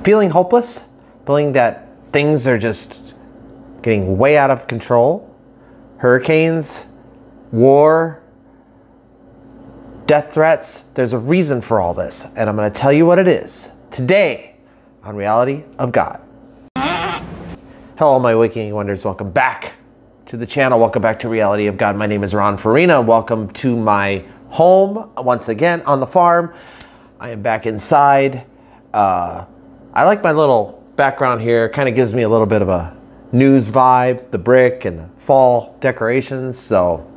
Feeling hopeless? Feeling that things are just getting way out of control? Hurricanes? War? Death threats? There's a reason for all this, and I'm going to tell you what it is today on Reality of God. Hello, my Waking Wonders. Welcome back to the channel. Welcome back to Reality of God. My name is Ron Farina. Welcome to my home once again on the farm. I am back inside. I like my little background here. Kind of gives me a little bit of a news vibe, the brick and the fall decorations. So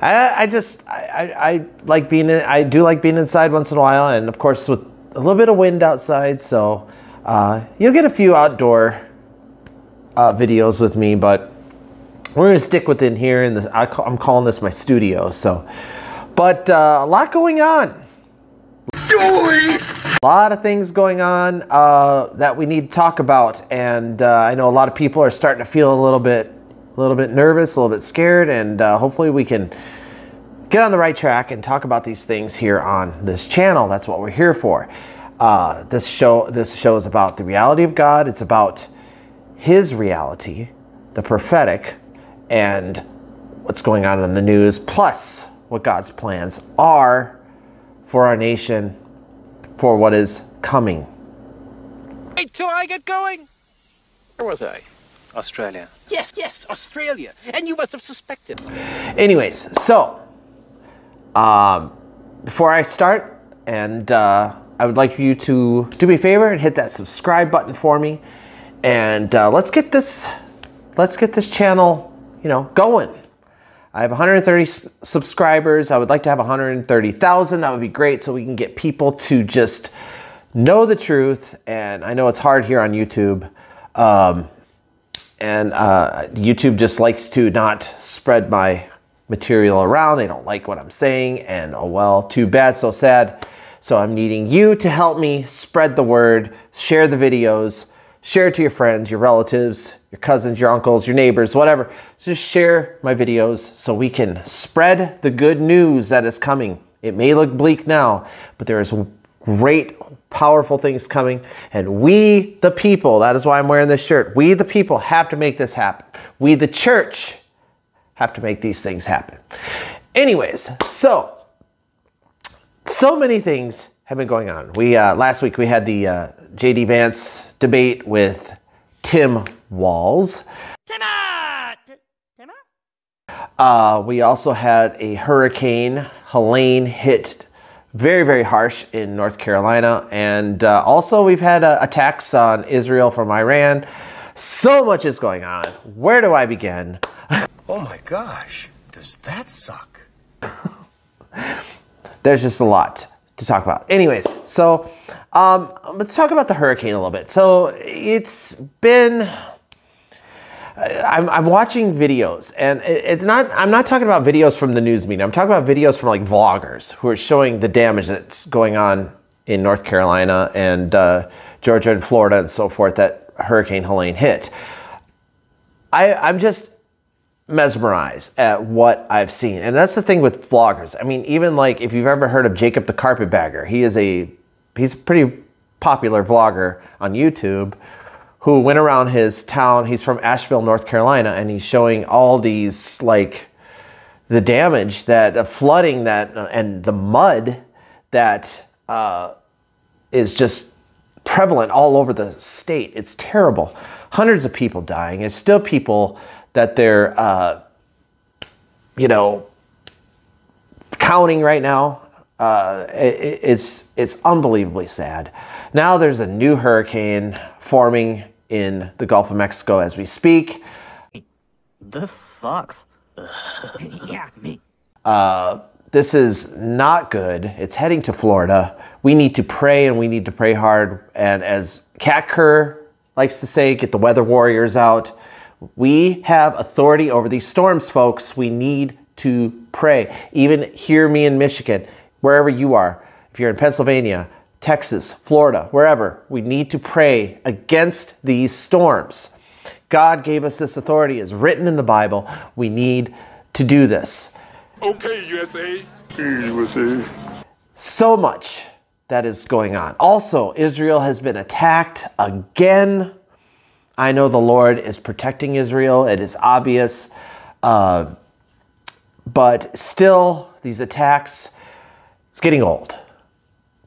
I like being in, I do like being inside once in a while, and of course with a little bit of wind outside, so you'll get a few outdoor videos with me, but we're gonna stick within here in this. I'm calling this my studio. So, but a lot going on. A lot of things going on that we need to talk about, and I know a lot of people are starting to feel a little bit nervous, a little bit scared, and hopefully we can get on the right track and talk about these things here on this channel. That's what we're here for. This show is about the reality of God. It's about His reality, the prophetic, and what's going on in the news, plus what God's plans are for our nation, for what is coming. Wait till I get going. Where was I? Australia. Yes, Australia. And you must have suspected. Anyways, so before I start, and I would like you to do me a favor and hit that subscribe button for me, and let's get this channel, going. I have 130 subscribers. I would like to have 130,000. That would be great, so we can get people to just know the truth. And I know it's hard here on YouTube. And YouTube just likes to not spread my material around. They don't like what I'm saying, and oh well, too bad, so sad. So I'm needing you to help me spread the word, share the videos, share it to your friends, your relatives, your cousins, your uncles, your neighbors, whatever. Just share my videos so we can spread the good news that is coming. It may look bleak now, but there is great, powerful things coming, and we, the people, that is why I'm wearing this shirt, we, the people, have to make this happen. We, the church, have to make these things happen. Anyways, so many things have been going on. We last week we had the J.D. Vance debate with Tim Walz. We also had a hurricane, Helene, hit very, very harsh in North Carolina. And also we've had attacks on Israel from Iran. So much is going on. Where do I begin? Oh my gosh, does that suck? There's just a lot to talk about. Anyways, so let's talk about the hurricane a little bit. So it's been, I'm watching videos, and I'm not talking about videos from the news media. I'm talking about videos from like vloggers who are showing the damage that's going on in North Carolina and Georgia and Florida and so forth that Hurricane Helene hit. I'm just mesmerized at what I've seen. And that's the thing with vloggers. I mean, even like if you've ever heard of Jacob the Carpetbagger, he's a pretty popular vlogger on YouTube who went around his town. He's from Asheville, North Carolina, and he's showing all these, like, the damage, that flooding that and the mud that is just prevalent all over the state. It's terrible. Hundreds of people dying. It's still people that they're, counting right now. It's unbelievably sad. Now there's a new hurricane forming in the Gulf of Mexico as we speak. This sucks. Yeah, me. This is not good. It's heading to Florida. We need to pray, and we need to pray hard. And as Kat Kerr likes to say, get the weather warriors out. We have authority over these storms, folks. We need to pray. Even hear me in Michigan, wherever you are. If you're in Pennsylvania, Texas, Florida, wherever, we need to pray against these storms. God gave us this authority. It's written in the Bible. We need to do this. Okay, USA. USA. So much that is going on. Also, Israel has been attacked again. I know the Lord is protecting Israel. It is obvious. But still, these attacks, it's getting old.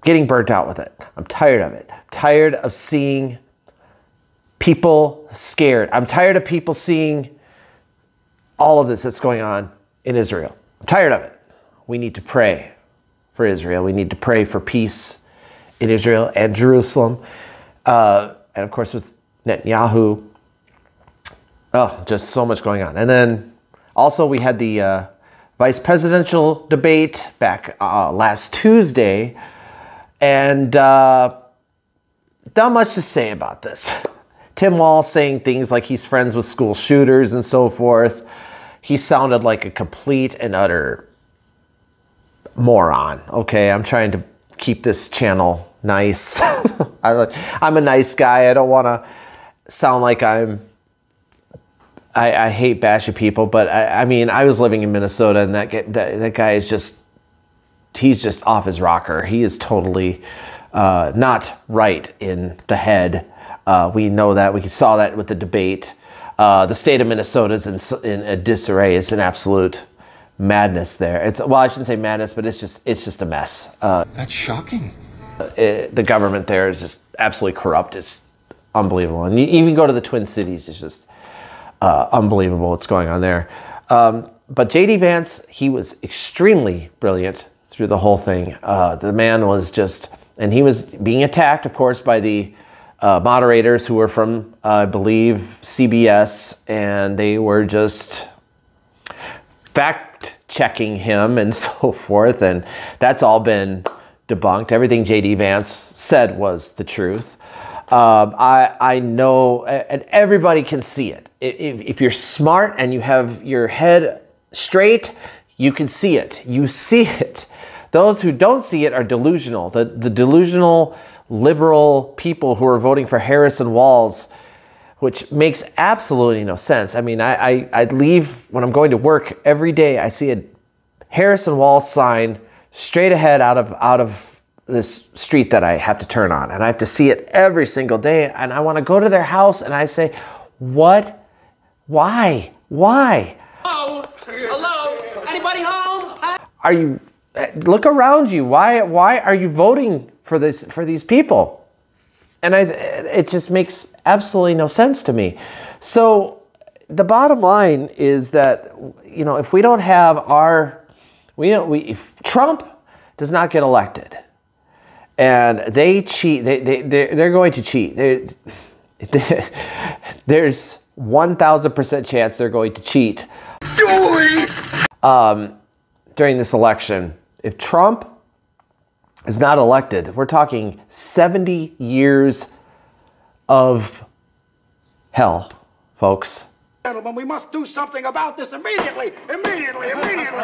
Getting burnt out with it. I'm tired of it. I'm tired of seeing people scared. I'm tired of people seeing all of this that's going on in Israel. I'm tired of it. We need to pray for Israel. We need to pray for peace in Israel and Jerusalem. And of course with Netanyahu. Oh, just so much going on. And then also we had the vice presidential debate back last Tuesday. And not much to say about this. Tim Wall saying things like he's friends with school shooters and so forth. He sounded like a complete and utter moron. Okay, I'm trying to keep this channel nice. I'm a nice guy. I don't want to sound like I hate bashing people, but I mean, I was living in Minnesota, and that guy is just, he's just off his rocker. He is totally not right in the head. We know that. We saw that with the debate. The state of Minnesota is in a disarray. It's an absolute madness there. Well, I shouldn't say madness, but it's just a mess. That's shocking. The government there is just absolutely corrupt. It's unbelievable. And you even go to the Twin Cities, it's just unbelievable what's going on there. But J.D. Vance, he was extremely brilliant through the whole thing. The man was just, and he was being attacked, of course, by the moderators who were from, I believe, CBS, and they were just fact-checking him and so forth, and that's all been debunked. Everything J.D. Vance said was the truth. I know, and everybody can see it. If you're smart and you have your head straight, you can see it. You see it. Those who don't see it are delusional. The delusional liberal people who are voting for Harrison Walls, which makes absolutely no sense. I mean, I leave when I'm going to work every day. I see a Harrison Walls sign straight ahead out of this street that I have to turn on, and I have to see it every single day. And I want to go to their house, and I say, "What? Why? Why? Hello? Hello? Anybody home? Are you? Look around you. Why are you voting for these people?" And it just makes absolutely no sense to me. So the bottom line is that, you know, if we don't have if Trump does not get elected, and they cheat, they're going to cheat. There's 1,000% chance they're going to cheat during this election. If Trump is not elected, we're talking 70 years of hell, folks. Gentlemen, we must do something about this immediately, immediately.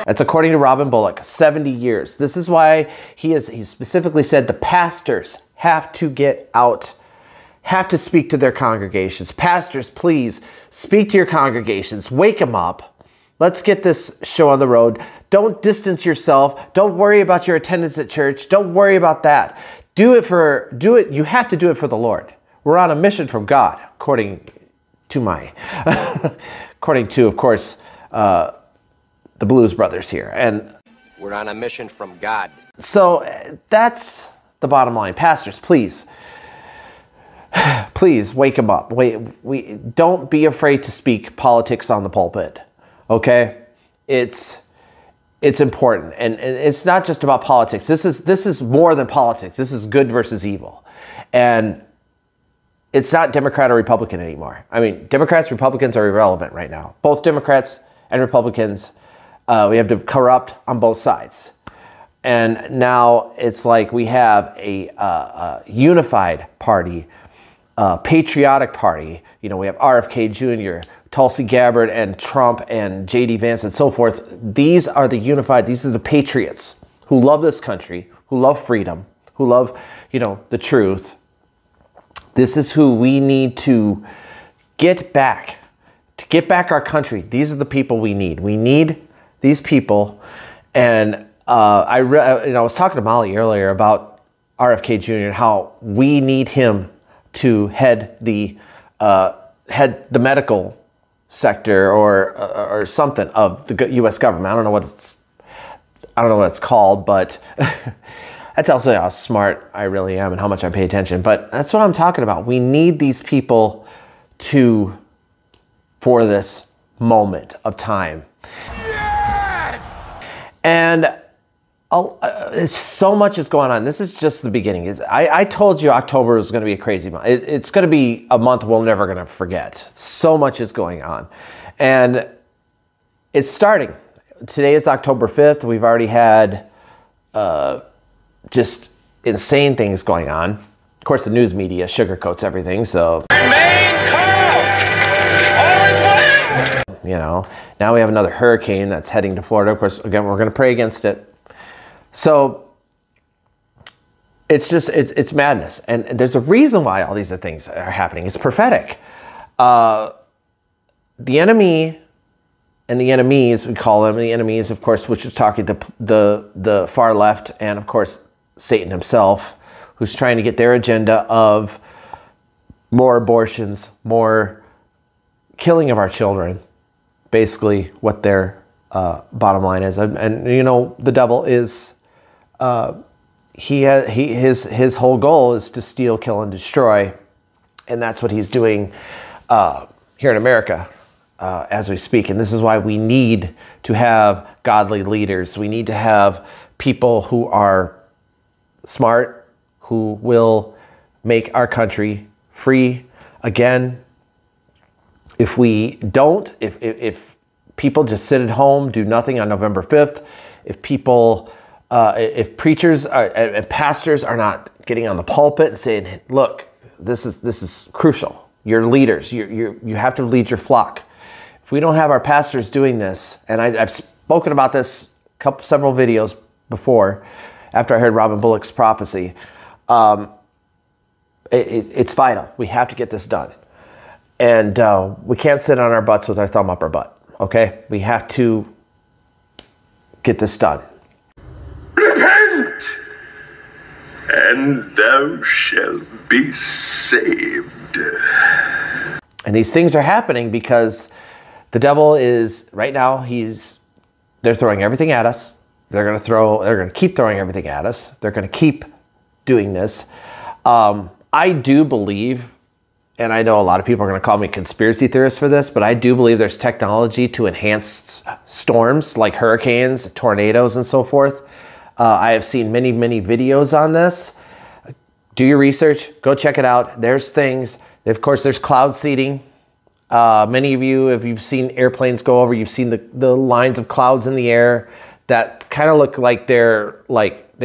That's according to Robin Bullock, 70 years. This is why he specifically said the pastors have to get out, have to speak to their congregations. Pastors, please speak to your congregations, wake them up. Let's get this show on the road. Don't distance yourself. Don't worry about your attendance at church. Don't worry about that. You have to do it for the Lord. We're on a mission from God, according to, of course, the Blues Brothers here. And we're on a mission from God. So that's the bottom line. Pastors, please wake them up. Don't be afraid to speak politics on the pulpit. Okay, it's important, and it's not just about politics. This is more than politics. This is good versus evil, and it's not Democrat or Republican anymore. I mean, Democrats, Republicans are irrelevant right now. Both Democrats and Republicans, we have to corrupt on both sides, and now it's like we have a unified party, patriotic party. You know, we have RFK Jr., Tulsi Gabbard, and Trump, and J.D. Vance, and so forth. These are the patriots who love this country, who love freedom, who love, you know, the truth. This is who we need to get back our country. These are the people we need. We need these people. And I was talking to Molly earlier about RFK Jr. and how we need him to head the medical sector or something of the U.S. government. I don't know what it's called, but that tells you how smart I really am and how much I pay attention. But that's what I'm talking about. We need these people for this moment of time. Yes! And so much is going on. This is just the beginning. I told you October was going to be a crazy month. It's going to be a month we're never going to forget. So much is going on. And it's starting. Today is October 5th. We've already had just insane things going on. Of course, the news media sugarcoats everything, so... You know, now we have another hurricane that's heading to Florida. Of course, again, we're going to pray against it. So it's just, it's madness. And there's a reason why all these things are happening. It's prophetic. The enemy and the enemies, we call them the enemies, of course, which is talking the far left, and of course, Satan himself, who's trying to get their agenda of more abortions, more killing of our children. Basically what their bottom line is. And you know, the devil is, his whole goal is to steal, kill, and destroy. And that's what he's doing here in America as we speak. And this is why we need to have godly leaders. We need to have people who are smart, who will make our country free again. If we don't, if people just sit at home, do nothing on November 5th, if people, if preachers and pastors are not getting on the pulpit and saying, look, this is crucial. You're leaders. You have to lead your flock. If we don't have our pastors doing this, and I've spoken about this several videos before, after I heard Robin Bullock's prophecy, it's vital. We have to get this done. And we can't sit on our butts with our thumb up our butt, okay? We have to get this done. Repent, and thou shalt be saved. And these things are happening because the devil is, right now, they're throwing everything at us. They're going to keep throwing everything at us. They're going to keep doing this. I do believe, and I know a lot of people are going to call me conspiracy theorist for this, but I do believe there's technology to enhance storms like hurricanes, tornadoes, and so forth. I have seen many, many videos on this. Do your research. Go check it out. There's things. Of course, there's cloud seeding. Many of you, if you've seen airplanes go over, you've seen the lines of clouds in the air that kind of look like they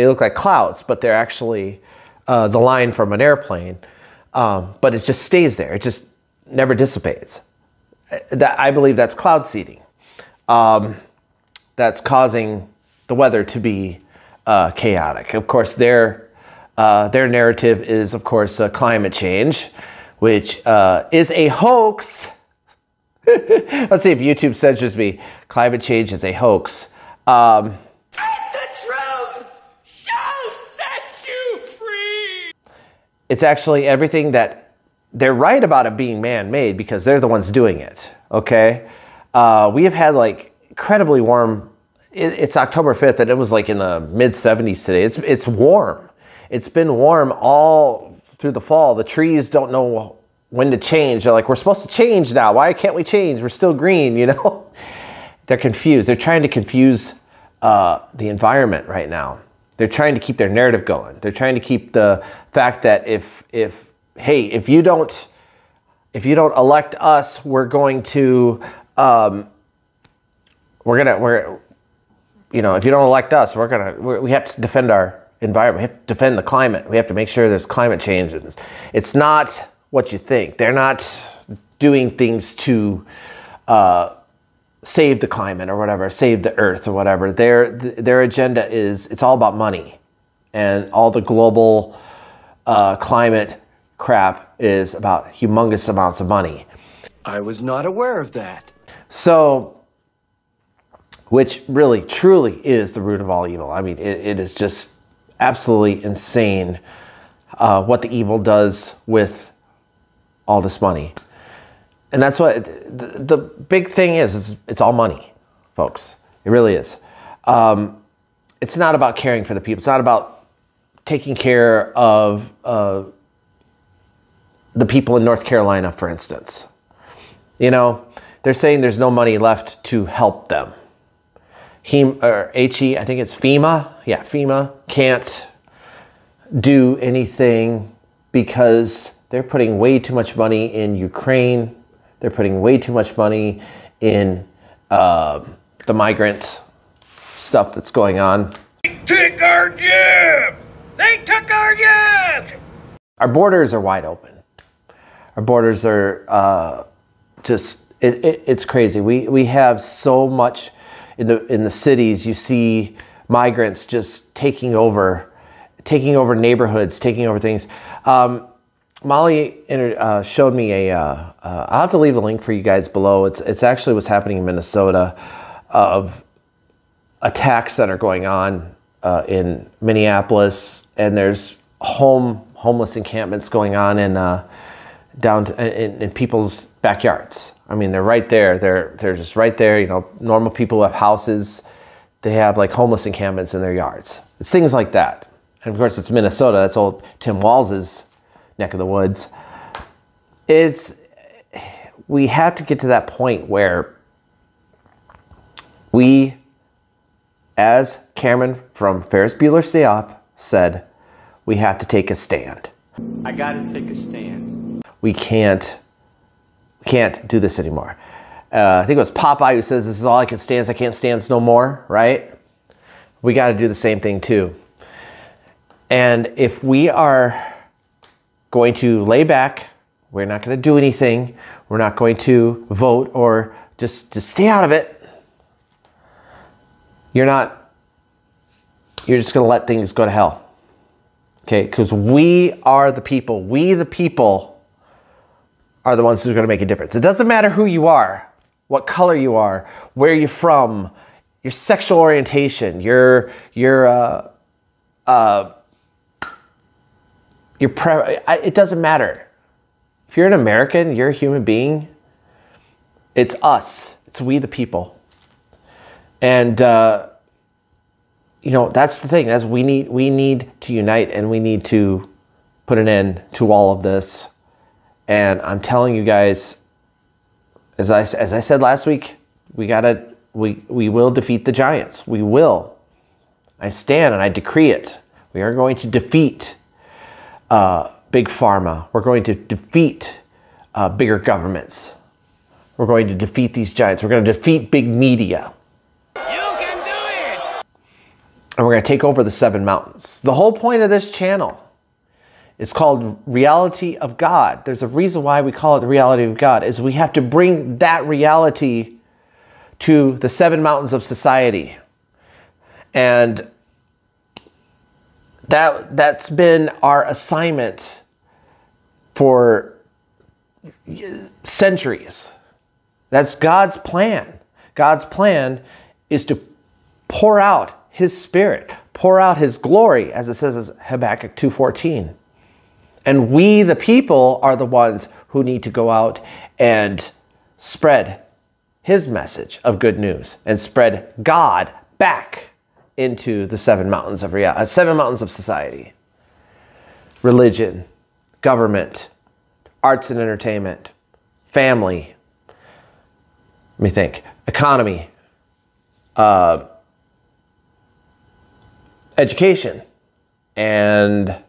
look like clouds, but they're actually the line from an airplane. But it just stays there. It just never dissipates. I believe that's cloud seeding. That's causing the weather to be chaotic. Of course, their narrative is, of course, climate change, which is a hoax. Let's see if YouTube censors me. Climate change is a hoax. The truth shall set you free. It's actually everything that they're right about it being man-made because they're the ones doing it, okay? We have had like incredibly warm, it's October 5th and it was like in the mid-70s today. It's warm. It's been warm all through the fall. The trees don't know when to change. They're like, we're supposed to change now. Why can't we change? We're still green, you know? They're confused. They're trying to confuse the environment right now. They're trying to keep their narrative going. They're trying to keep the fact that if you don't elect us, we're going to, if you don't elect us, we have to defend our environment. We have to defend the climate. We have to make sure there's climate change. It's not what you think. They're not doing things to save the climate or whatever, save the earth or whatever. Their agenda is, it's all about money. And all the global climate crap is about humongous amounts of money. I was not aware of that. So, which really, truly is the root of all evil. I mean, it is just absolutely insane what the evil does with all this money. And that's what the big thing is it's all money, folks. It really is. It's not about caring for the people. It's not about taking care of the people in North Carolina, for instance. You know, they're saying there's no money left to help them. HE, I think it's FEMA. Yeah, FEMA can't do anything because they're putting way too much money in Ukraine. They're putting way too much money in the migrant stuff that's going on. They took our jobs! They took our jobs! Our borders are wide open. Our borders are just, it's crazy. We have so much in the cities. You see migrants just taking over neighborhoods, taking over things. Molly showed me I'll have to leave the link for you guys below. It's actually what's happening in Minnesota of attacks that are going on in Minneapolis, and there's homeless encampments going on in people's backyards. I mean, they're right there. They're just right there. You know, normal people who have houses, they have like homeless encampments in their yards. It's things like that. And of course, it's Minnesota. That's old Tim Walz's neck of the woods. We have to get to that point where we, as Cameron from Ferris Bueller's Day Off said, we have to take a stand. I gotta take a stand. We can't do this anymore. I think it was Popeye who says, this is all I can stand, I can't stand no more, right? We got to do the same thing too. And if we are going to lay back, we're not going to do anything, we're not going to vote or just stay out of it, you're just going to let things go to hell. Okay, because we are the people. We, the people, are the ones who are going to make a difference. It doesn't matter who you are, what color you are, where you're from, your sexual orientation, it doesn't matter. If you're an American, you're a human being. It's us. It's we, the people. And you know, that's the thing. We need to unite, and we need to put an end to all of this. And I'm telling you guys, as I said last week, we will defeat the giants. We will. I stand and I decree it. We are going to defeat big pharma. We're going to defeat bigger governments. We're going to defeat these giants. We're going to defeat big media. And we're going to take over the 7 mountains. The whole point of this channel is called Reality of God. There's a reason why we call it the Reality of God, is we have to bring that reality to the 7 mountains of society. And that's been our assignment for centuries. That's God's plan. God's plan is to pour out His Spirit, pour out His glory, as it says in Habakkuk 2:14. And we, the people, are the ones who need to go out and spread His message of good news and spread God back into the 7 mountains of reality, 7 mountains of society. Religion, government, arts and entertainment, family, let me think, economy, education, and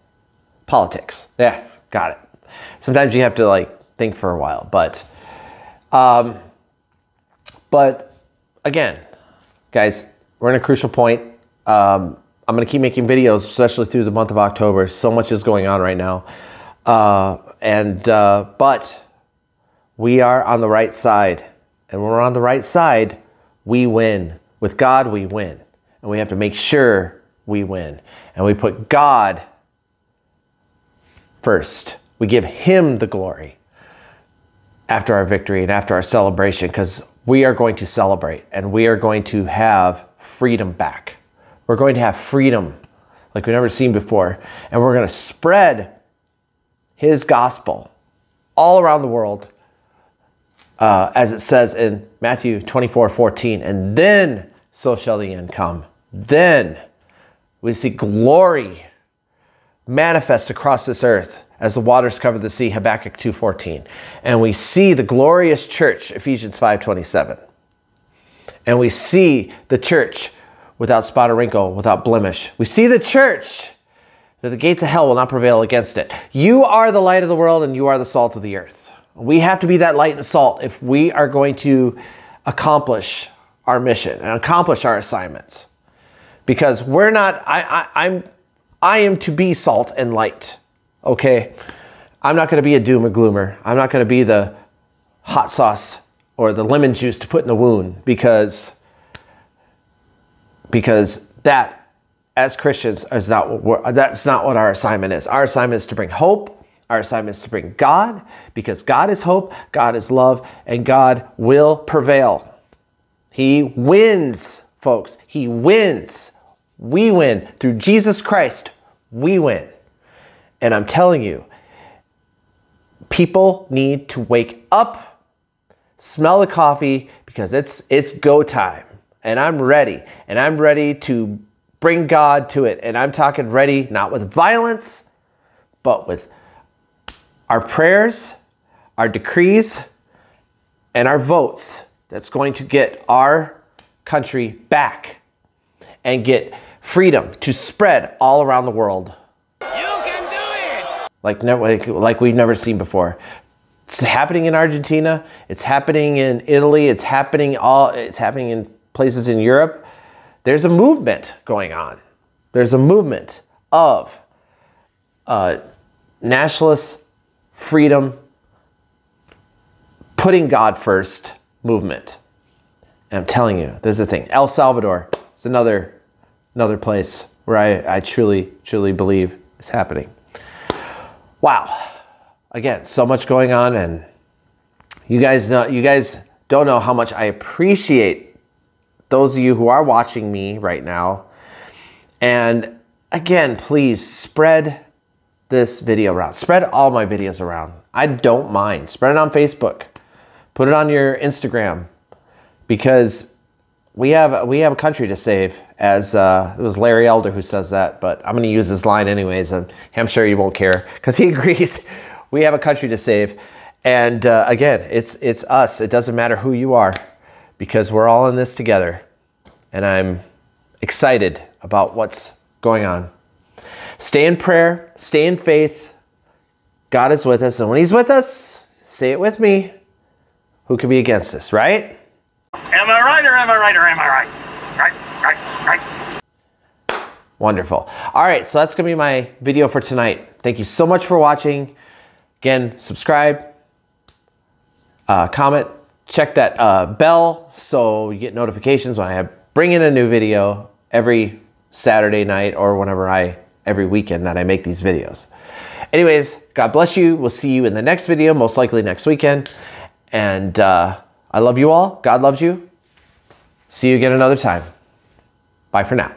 politics. Yeah, got it. Sometimes you have to like think for a while, but again, guys, we're in a crucial point. I'm going to keep making videos, especially through the month of October. So much is going on right now. But we are on the right side, and when we're on the right side, we win. With God, we win, and we have to make sure we win. And we put God first. We give Him the glory after our victory and after our celebration, because we are going to celebrate and we are going to have freedom back. We're going to have freedom like we've never seen before. And we're going to spread his gospel all around the world, as it says in Matthew 24:14. And then so shall the end come. Then we see glory manifest across this earth as the waters cover the sea, Habakkuk 2:14. And we see the glorious church, Ephesians 5:27. And we see the church without spot or wrinkle, without blemish. We see the church that the gates of hell will not prevail against it. You are the light of the world and you are the salt of the earth. We have to be that light and salt if we are going to accomplish our mission and accomplish our assignments. Because we're not, I am to be salt and light, okay? I'm not going to be a doom or gloomer. I'm not going to be the hot sauce or the lemon juice to put in the wound, because that, as Christians, is that's not what our assignment is. Our assignment is to bring hope. Our assignment is to bring God, because God is hope, God is love, and God will prevail. He wins, folks. He wins. We win. Through Jesus Christ, we win. And I'm telling you, people need to wake up, smell the coffee, because it's go time. And I'm ready. And I'm ready to bring God to it. And I'm talking ready, not with violence, but with our prayers, our decrees, and our votes. That's going to get our country back and get freedom to spread all around the world. You can do it! Like we've never seen before. It's happening in Argentina. It's happening in Italy. It's happening in places in Europe. There's a movement going on. There's a movement of nationalist freedom, putting God first movement. And I'm telling you, there's a thing. El Salvador is another place where I truly, truly believe is happening. Wow. Again, so much going on, and you guys don't know how much I appreciate those of you who are watching me right now. And again, please spread this video around. Spread all my videos around. I don't mind. Spread it on Facebook. Put it on your Instagram, because we have a country to save. As it was Larry Elder who says that, but I'm going to use his line anyways, and I'm sure he won't care because he agrees. We have a country to save, and again, it's us. It doesn't matter who you are, because we're all in this together, and I'm excited about what's going on. Stay in prayer, stay in faith. God is with us, and when He's with us, say it with me, who can be against us, right? Am I right or am I right or am I right? Right. Wonderful. All right, so that's going to be my video for tonight. Thank you so much for watching. Again, subscribe, comment, check that bell so you get notifications when I bring in a new video every Saturday night, or every weekend that I make these videos. Anyways, God bless you. We'll see you in the next video, most likely next weekend. And I love you all. God loves you. See you again another time. Bye for now.